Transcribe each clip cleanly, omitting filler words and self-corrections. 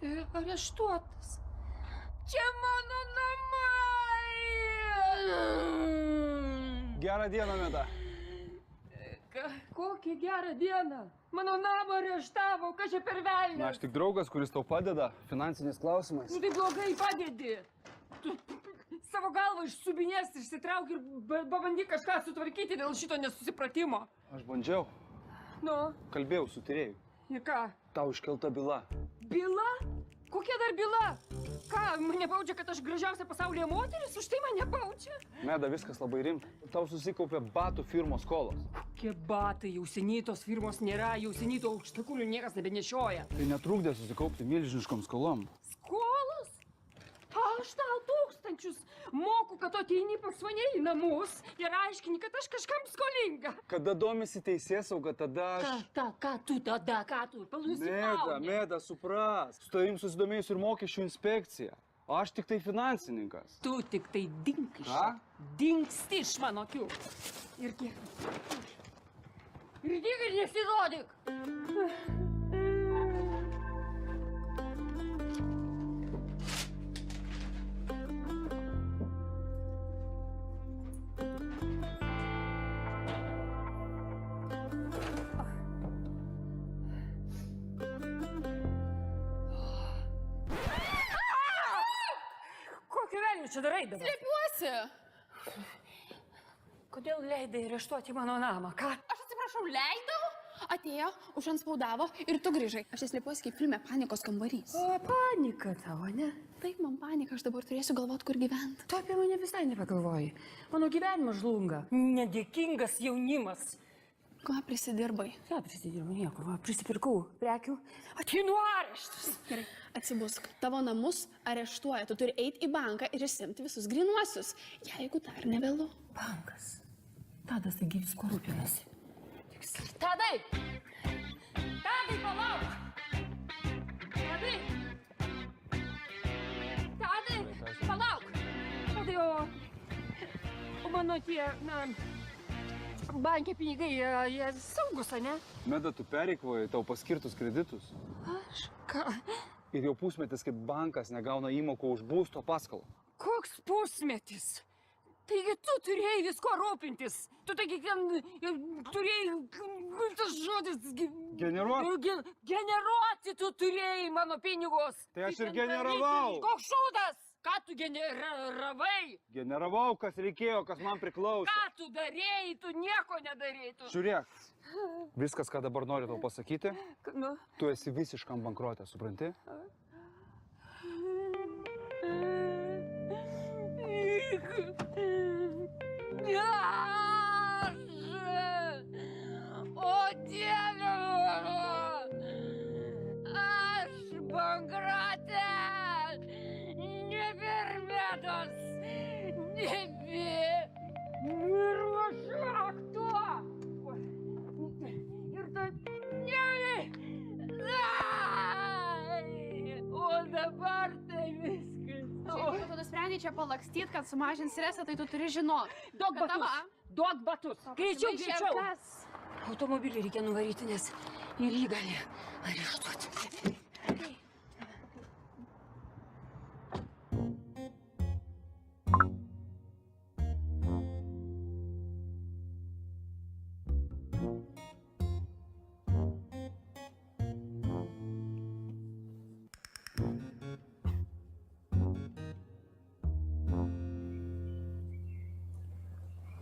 Areštuotas. Čia mano namai! Gerą dieną, Meda. Kokią gerą dieną? Mano namą areštavo, ką čia per velnią? Na, aš tik draugas, kuris tau padeda finansiniais klausimais. Tu tai blogai padedi. Tu savo galvą išsubinės, išsitrauk ir pabandyk kažką sutvarkyti dėl šito nesusipratimo. Aš bandžiau. Nu? Kalbėjau su tyrėju. Ir ką? Tau iškelta byla. Byla? Kokia dar byla? Ką, mane baudžia, kad aš gražiausia pasaulyje moteris? Už tai mane baudžia? Meda, viskas labai rimta. Tau susikaupė batų firmos skolos. Kokie batai, jau seniai tos firmos nėra, jau seniai to aukštakulių niekas nebenešioja. Tai netrukdė susikaupti milžiniškom skolom. Skolos? Aš tau tūkstančius moku, kad tu ateini pas mane į namus ir aiškini, kad aš kažkam skolinga. Kada domisi teisėsauga, tada aš... Ką tu tada, ką tu? Meda, supras. Su tavim susidomėjus ir mokesčių inspekcija. Aš tik tai finansininkas. Tu tik tai dink iš. Ką? Dingsti iš mano akių. Ir kiek? Ir tik ir nesirodyk. Čia darai dabar? Slepiuosi. Kodėl leidai areštuoti mano namą? Ką? Aš atsiprašau, leidau? Atėjo, užanspaudavo ir tu grįžai. Aš slepiuosi kaip filme Panikos kambarys. O, panika tavo, ne? Taip, man panika, aš dabar turėsiu galvoti, kur gyventi. Tu apie mane visai nepagalvoji. Mano gyvenimas žlunga. Nedėkingas jaunimas. Ką prisidirbai? Ką prisidirbai? Nieko, va, prisipirkau prekių. Ateinu areštus. Gerai, atsibusk. Tavo namus areštuoja. Tu turi eiti į banką ir išsimti visus grynuosius. Jeigu dar nevėlu. Bankas. Tadas taigi visko rūpinasi. Tadai! Tadai, palauk! Tadai! Tadai, palauk! Tadai, o mano tie, bankė pinigai, jie saugus, ne? Meda, tu pereikvoji tau paskirtus kreditus. Aš? Ką? Ir jau pusmetis, kaip bankas negauna įmokų už būsto paskolą. Koks pusmetis? Taigi tu turėjai visko rūpintis. Tu taigi turėjai, tas žodis... Generuoti? Generuoti tu turėjai mano pinigus. Tai aš ir generavau. Koks šūdas? Ką tu generavai? Generavau, kas reikėjo, kas man priklausė. Ką tu darėjai? Tu nieko nedarėjai. Žiūrėk, viskas, ką dabar noriu tau pasakyti, Nu? tu esi visiškam bankruotė, supranti? O Dieve mano! Aš bankruotė! Nebe Medos! Nebe Mirvašakto! Ir tai... O dabar tai viskas. Jeigu tu nusprendai čia palakstyt, kad sumažint stresą, tai tu turi žinoti. Duok batus! Duok batus! Greičiau, greičiau! Kas? Automobilį reikia nuvaryti, nes ir jį gali areštuoti.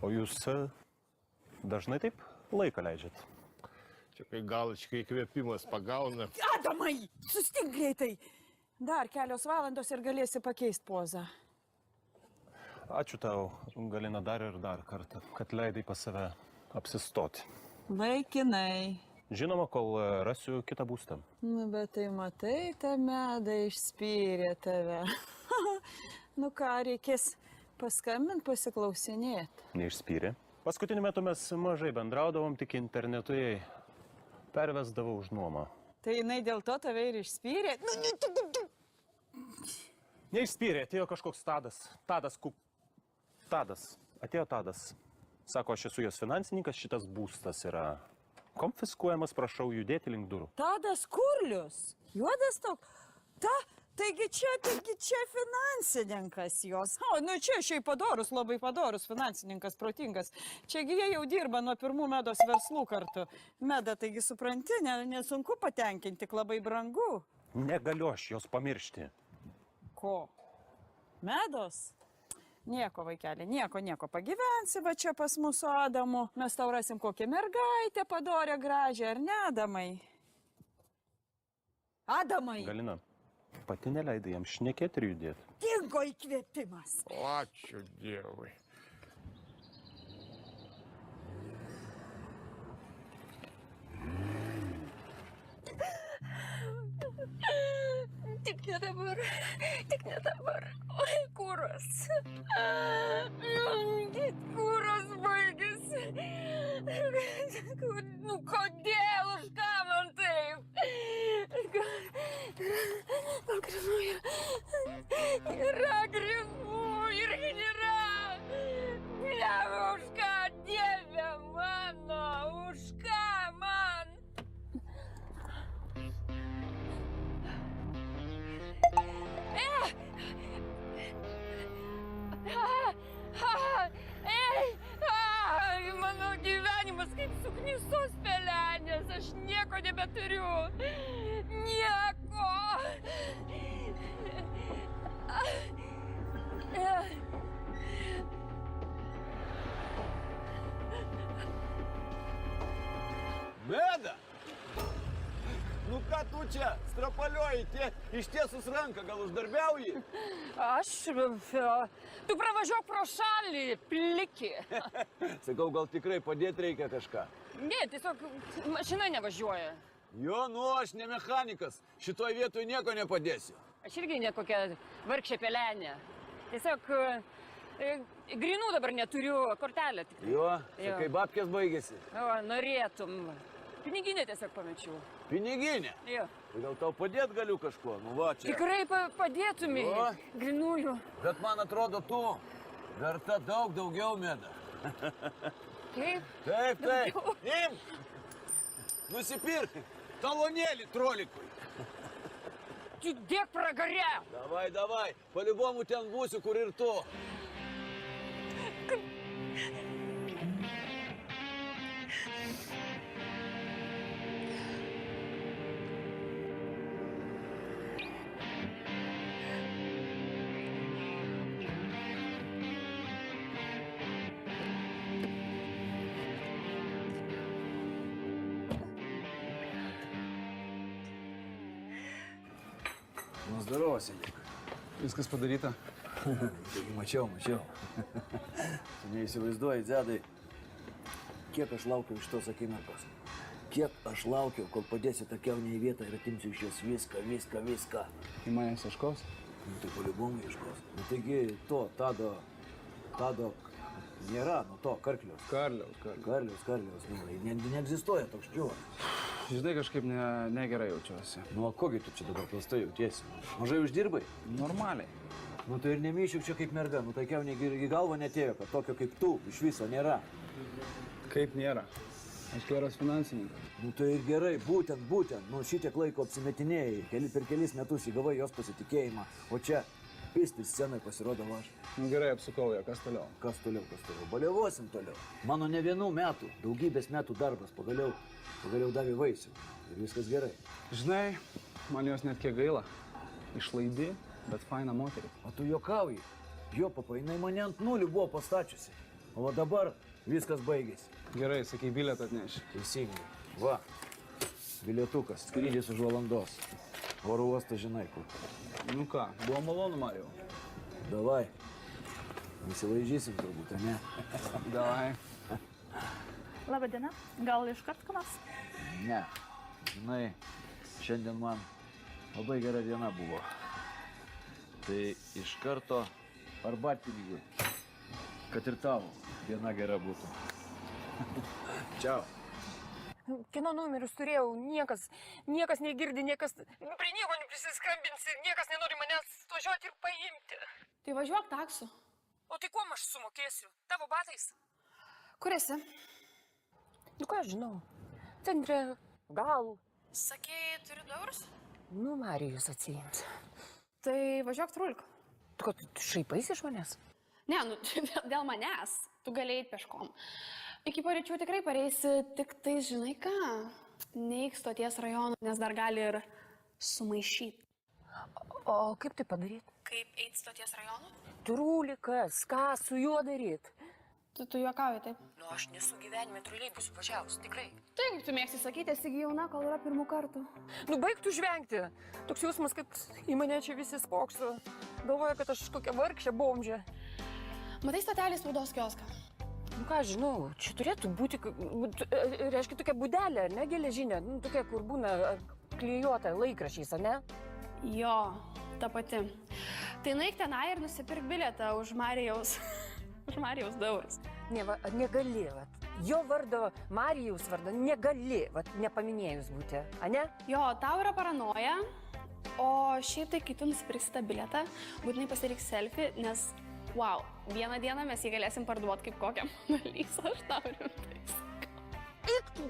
O jūs dažnai taip laiką leidžiat? Čia kai galačkai įkvėpimas pagauna. Adamai, sustik greitai. Dar kelios valandos ir galėsi pakeisti pozą. Ačiū tau, Galina, dar ir dar kartą, kad leidai pas save apsistoti. Laikinai. Žinoma, kol rasiu kitą būstą. Nu, bet tai matai, ta Meda išspyrė tave. Nu ką, reikės paskambint, pasiklausinėti. Neišspyrė. Paskutiniu metu mes mažai bendraudavom, tik internetu jai pervesdavau už nuomą. Tai jinai dėl to tave ir išspyrė? Neišspyrė, atėjo kažkoks Tadas. Atėjo Tadas. Sako, aš esu jos finansininkas, šitas būstas yra konfiskuojamas, prašau judėti link durų. Tadas Kurlius. Juodas toks. Rita, taigi čia finansininkas jos. O, nu čia šiaip padorus, labai padorus finansininkas, protingas. Čiagi jie jau dirba nuo pirmų Medos verslų kartu. Meda, taigi supranti, nesunku patenkinti, tik labai brangu. Negaliu aš jos pamiršti. Ko? Medos? Nieko, vaikeli, nieko. Pagyvensi va čia pas mūsų Adamu. Mes tau rasim kokią mergaitę padorę gražią, ar ne, Adamai? Adamai! Galina, pati neleidai jam šnekėti ir judėti. Dingo įkvėpimas. O, ačiū Dievui. Tik ne dabar. Oi, kuras. Kuras baigėsi. Nu, kodėl, už ką man taip? Gal grinų yra grinų, irgi nėra. Ne, už ką, Dieve mano, už ką man? Mano gyvenimas kaip suknisos pelenės, aš nieko nebeturiu. Nieko. Meda! Nu ką tu čia strapalioji, ištiesus ranką, gal uždarbiauji? Aš, tu pravažiuok pro šalį, pliki. Sakau, gal tikrai padėti reikia kažką. Ne, tiesiog mašina nevažiuoja. Jo, nu aš ne mechanikas, šitoj vietoj nieko nepadėsiu. Aš irgi ne kokia vargšė pelenė. Tiesiog grinų dabar neturiu, kortelę tik. Jo, sakai, babkės baigėsi. O, norėtum. Piniginę tiesiog pamečiau. Piniginė? Jo. Tai gal tau padėt galiu kažkuo, nu va čia. Tikrai padėtumai, Jo. grinųjų. Bet man atrodo, tu verta daug daugiau, Meda. Kaip? Taip. Imk! Nusipirk talonėlį trolikui. Tu dėk pragarę. Davai, palibomų ten būsiu, kur ir tu. Nu, zdarova, sėdėk. Viskas padaryta. Taigi mačiau. Tu neįsivaizduoji, Zedai, kiek aš laukiau iš tos akimirkos. Kiek aš laukiau, kol padėsi tą kiaunę į vietą ir atimsiu iš jos viską. Į manęs ieškos? Nu, tai polibomų ieškos. Nu, taigi to, Tado nėra, nu to, Karkliaus. Karliaus, nu, neegzistuoja toks čiūvas. Žinai, kažkaip negerai jaučiuosi. Nu, o kogi tu čia dabar prastai jautiesi? Mažai uždirbai? Normaliai. Nu, tai ir nemyšiuk čia kaip merga, nu, tai kiaunė į galvą netėjo, kad tokio kaip tu iš viso nėra. Kaip nėra? Aš geras finansininkas. Nu, tai ir gerai, būtent, nu, šitiek laiko apsimetinėjai, per kelis metus įgavai jos pasitikėjimą, o čia pisti scenai pasirodo aš. Nu, gerai, apsukau ją, kas toliau? Kas toliau? Baliavosim toliau. Mano ne vienų metų, daugybės metų darbas pagaliau davė vaisių ir viskas gerai. Žinai, man jos net kiek gaila. Išlaidi, bet faina moteris. O tu juokauji. Jo, papa, jinai mane ant nulių buvo pastačiusi. O dabar viskas baigėsi. Gerai, sakai, bilietą atneši. Teisingai. Va, bilietukas, skrydis už valandos. Oro uostą žinai kur. Nu ką, buvo malonu, Marijau. Davai. Įsilaižysim turbūt, ne? Davai. Labadiena, gal iškart ką nors? Ne. Žinai, šiandien man labai gera diena buvo. Tai iš karto arbatpinigių. Kad ir tavo diena gera būtų. Čiau. Kino numerius turėjau, niekas negirdi, prie nieko neprisiskambinsi, niekas nenori manęs važiuoti ir paimti. Tai važiuok taksu. O tai kuom aš sumokėsiu? Tavo batais? Kur esi? Nu ką aš žinau, centre, gal. Sakei, turi 2 eurus? Nu, Marijus atsijims. Tai važiuok trulk. Tu ko, tu šaipais iš manęs? Ne, nu, dėl manęs. Tu galėjai peškom. Iki paryčių tikrai pareisi, tik tai žinai ką? Neik stoties rajoną, nes dar gali ir sumaišyti. O kaip tai padaryti? Kaip eit stoties rajoną? Trulikas, ką su juo daryti? Tu juokauji, taip? Nu, aš nesu gyvenime troleibusų važiavus, tikrai. Tai kaip tu mėgsti sakyti, esi jauna, kol yra pirmų kartų. Nu, baigtų žvengti. Toks jausmas, kad į mane čia visi spokso. Galvoja, kad aš kokia vargšė bomžė. Matai stotelį spaudos kioską? Nu, ką žinau, čia turėtų būti, reiškia, tokia būdelė, ne geležinė, nu, tokia, kur būna klijuota laikrašiais, ar ne? Jo, ta pati. Tai nueik tenai ir nusipirk bilietą už Marijaus eurus. Ne, va, negali, va. Jo vardo, Marijaus vardo, negali, va, nepaminėjus būti, a ne? Jo, tau yra paranoja, o šiaip tai, kai tu nusipirksi tą bilietą, būtinai pasireik selfie, nes, wow, vieną dieną mes jį galėsim parduoti kaip kokią Monalysą, aš tau rimtai sakau. Eik tu!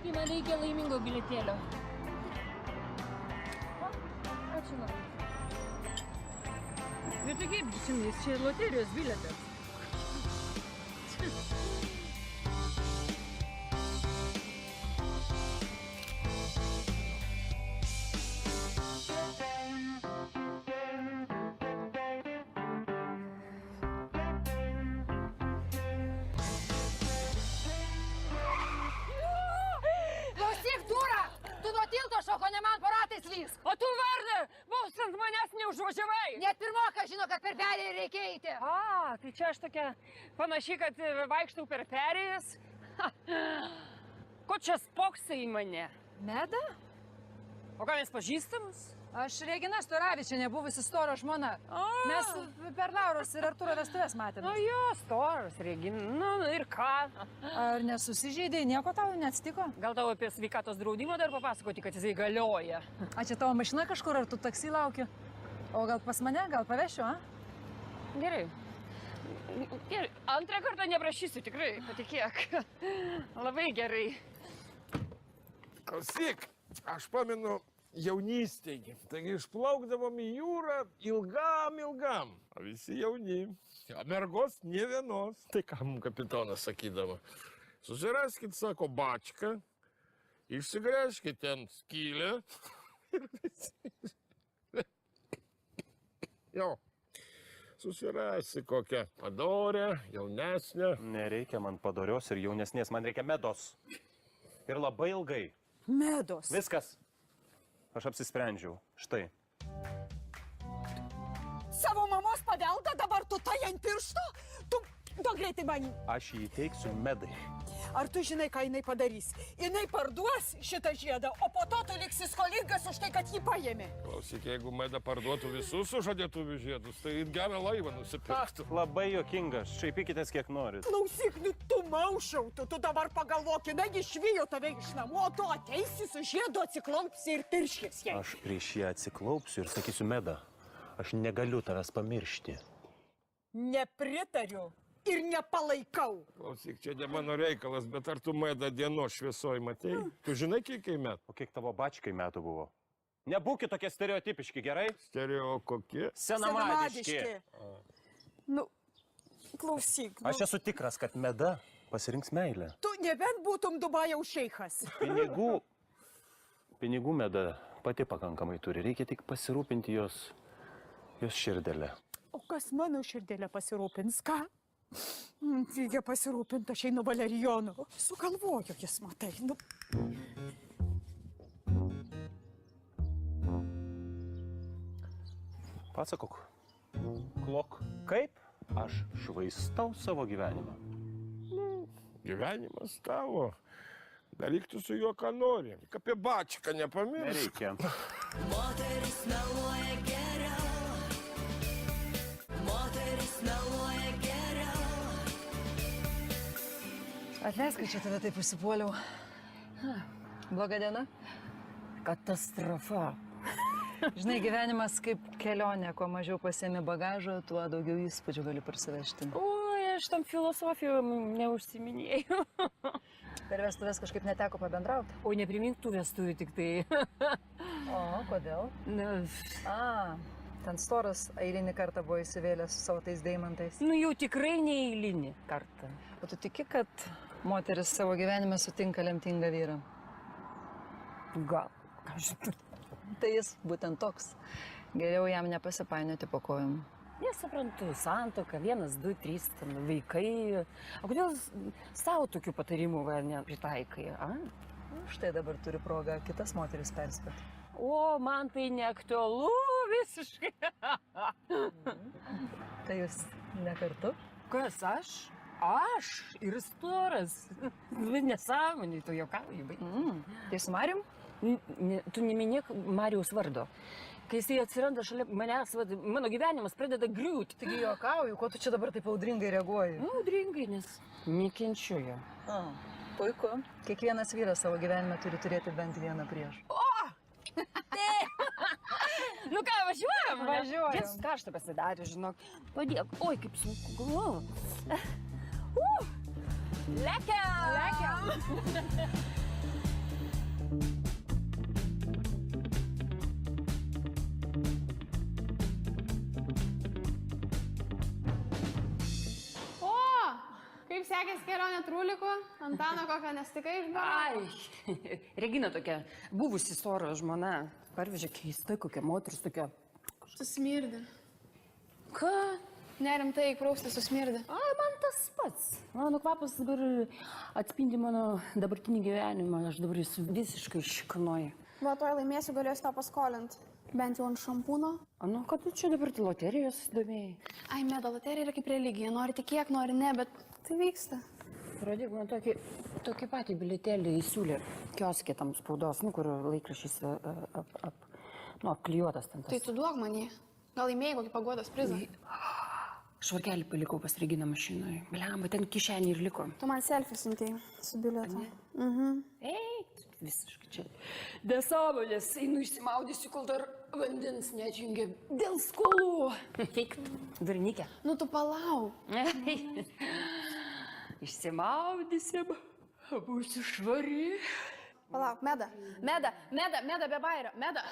Man reikia laimingo bilietėlio. Ačiū labai. Bet tai kaip, čia loterijos bilietas. O tu vardą, vos ant manęs neužvažiavai. Net pirmokas žino, kad per perėją reikia eiti. A, tai čia aš tokia panašiai, kad vaikštau per perėjas. Ko čia spoksai į mane? Meda? O ką mes pažįstamus? Aš Regina Storavičienė, buvusi Storo žmona. Mes per Lauros ir Artūro vestuves matėme. Na jo, Storas, Regina. Nu ir ką? Ar nesusižeidai, nieko tau neatsitiko? Gal tau apie sveikatos draudimą dar papasakoti, kad jisai galioja? A čia tavo mašina kažkur, ar tu taksi lauki? O gal pas mane, gal pavešiu, a? Gerai. Gerai. Antrą kartą neprašysiu, tikrai, patikėk. Labai gerai. Klausyk, aš pamenu jaunystėje. Taigi išplaukdavom į jūrą ilgam. O visi jauni. A mergos nė vienos. Tai ką mums kapitonas sakydavo? Susiraskit, sako, bačką, išsigręžkit ten skylę. Jo. Susirasi kokią padorę, jaunesnę. Nereikia man padorios ir jaunesnės, man reikia medos. Ir labai ilgai. Medos. Viskas. Aš apsisprendžiau. Štai. Savo mamos paveldą dabar tu tai ant piršto? Tu greitai man. Aš jį įteiksiu medai. Ar tu žinai, ką jinai padarys? Jinai parduos šitą žiedą, o po to tu liksi skolingas už tai, kad jį paėmė. Klausyk, jeigu Meda parduotų visus sužadėtuvių žiedus, tai gerą laivą nusipirktų. Labai juokingas. Šaipykitės kiek norit. Klausyk, nu tu maušautų, tu dabar pagalvok, jinai išvijo tave iš namų, o tu ateisi su žiedu, atsiklaupsi ir pirškis jai. Aš prieš ją atsiklaupsiu ir sakysiu, Meda, aš negaliu tavęs pamiršti. Nepritariu ir nepalaikau. Klausyk, čia ne mano reikalas, bet ar tu Medą dienos šviesoj matei? Tu žinai, kiek metų? O kiek tavo bačkai metų buvo? Nebūkit tokie stereotipiški, gerai? Stereo kokie? Senamadiški. Nu, klausyk. Nu, Aš esu tikras, kad Meda pasirinks meilę. tu nebent būtum Dubajaus šeichas. Pinigų Meda pati pakankamai turi. Reikia tik pasirūpinti jos širdelę. O kas mano širdelę pasirūpins, ką? Reikia pasirūpinti, aš einu Valerijonu. Sugalvoju jis, matai. Nu. Pasakok, Klok, kaip aš švaistau savo gyvenimą? Gyvenimas tavo. Daryk tu su juo, ką nori. Tik apie bačką nepamiršk. Nereikia. Moteris meluoja geriau. Moteris meluoja geriau. Atleisk, kad čia tave taip užsipuoliau. Bloga diena? Katastrofa. Žinai, gyvenimas kaip kelionė, kuo mažiau pasiemi bagažo, tuo daugiau įspūdžių gali parsivežti. Oi, aš tam filosofijų neužsiminėjau. Per vestuvės kažkaip neteko pabendrauti. O neprimink tų vestuvių tik tai. O, kodėl? Na, Ten storas eilinį kartą buvo įsivėlęs su savo tais deimantais. nu jau tikrai neeilinį kartą. O tu tiki, kad moteris savo gyvenime sutinka lemtingą vyrą? Gal, kažkaip. Tai jis būtent toks. Geriau jam nepasipainioti po kojom. Nesuprantu, santuoka, 1, 2, 3, ten vaikai. O kodėl savo tokių patarimų nepritaikai? Štai dabar turi progą kitas moteris perspėti. O, man tai neaktualu visiškai. Tai jūs ne kartu? Kas aš? Aš ir storas. Nesąmonė, tu juokauji. Tai su Marium? Tu neminėk Marijaus vardo. Kai jisai atsiranda šalia manęs, mano gyvenimas pradeda griūti. Taigi juokauju, ko tu čia dabar taip audringai reaguoji? Audringai, nes nekenčiu jo. Puiku. Kiekvienas vyras savo gyvenime turi turėti bent vieną prieš. Nu ką, važiuojam? Važiuojam. Jis karštą pasidarė, žinok. Padėk. Oi, kaip sunku galvoju. Lekiam! O, kaip sekėsi kelionė Trūliku? Antano kokią nestikai išbaro? Ai, Regina tokia, buvusi soro žmona. Parvežė keista, kokia moteris tokia. Susmirdi. Ką? Nerimtai, praustis susmirdi. Ai, man tas pats. Mano kvapas dabar atspindi mano dabartinį gyvenimą. Aš dabar esu visiškai šiknoju. Va, toj laimėsiu, galėsiu tau paskolinti. Bent jau ant šampūno. Nu, kad tu čia dabar loterijos domėjai? Ai, meda, loterija yra kaip religija. Nori tikėk, nori ne, bet tai vyksta. Pradėk man tokį patį biletėlį įsiūlė kioskė tam spaudos, nu, kur laikrašys apklijuotas ten tas. Tai tu duok man jį. Gal laimėjai kokį paguodos prizą? Švarkelį palikau pas Reginą mašinoje. Blemba, ten kišenį ir liko. Tu man selfie siuntėjai su bilietu. Ei, visiškai čia. Nesąmonės, einu išsimaudysiu, kol dar vandens neatjungia dėl skolų. Eik, durnikė. Nu, tu palauk. Išsimaudysim, būsiu švari. Palauk, Meda, be bairio. Meda.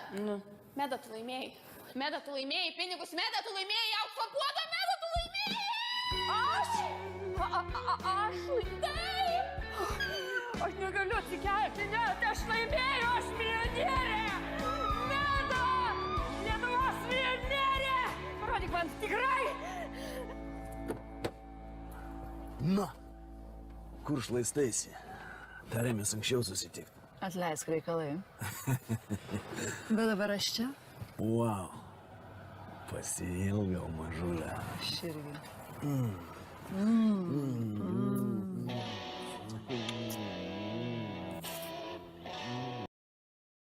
Meda, tu laimėjai. Meda, tu laimėjai pinigus. Meda, tu laimėjai aukso puodą. Meda, tu laimėjai. Taip. Aš negaliu atsikelti, net aš laimėjau, aš milijonierė. Meda, Lietuvos milijonierė. Parodyk man tikrai. Na, kur šlaistaisi? Tarėmės anksčiau susitikti. Atleisk reikalai. Bet dabar aš čia? Wow. Pasiilgau, mažulę. Aš irgi.